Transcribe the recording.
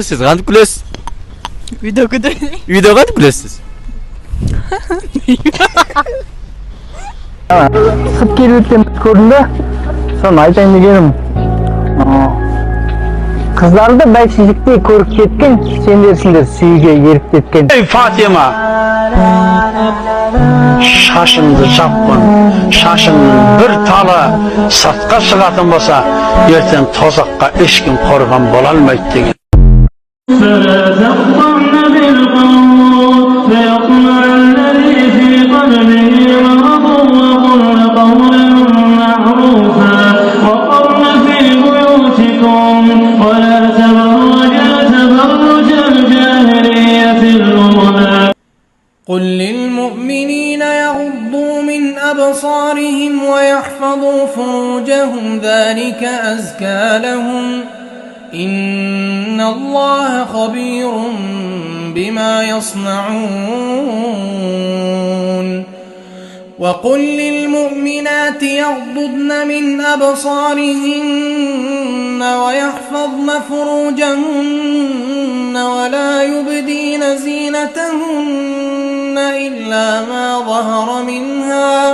Siz qanday kulasiz? Uyda qanday kulasiz? Sıp kelip ötken ko'rdim-da. Sonra aytayın degenim. Kızlardı beşiklikte ko'rib ketken, sendersinglar suyga erib ketken. Ey Fatima! Şaşındı çapkın, şaşının bir tala satqa çıgatın bolsa, erten tozakka eşkin korban bolalmaydı degen. فلا تخضعن بالقول فيطمع الذي في قلبه مرض وقلن قولا معروفا وقرن في بيوتكم ولا تبرجن تبرج الجاهلية الأولى. قل للمؤمنين يغضوا من أبصارهم ويحفظوا فروجهم ذلك أزكى لهم إن الله خبير بما يصنعون. وقل للمؤمنات يغضضن من أبصارهن ويحفظن فروجهن ولا يبدين زينتهن إلا ما ظهر منها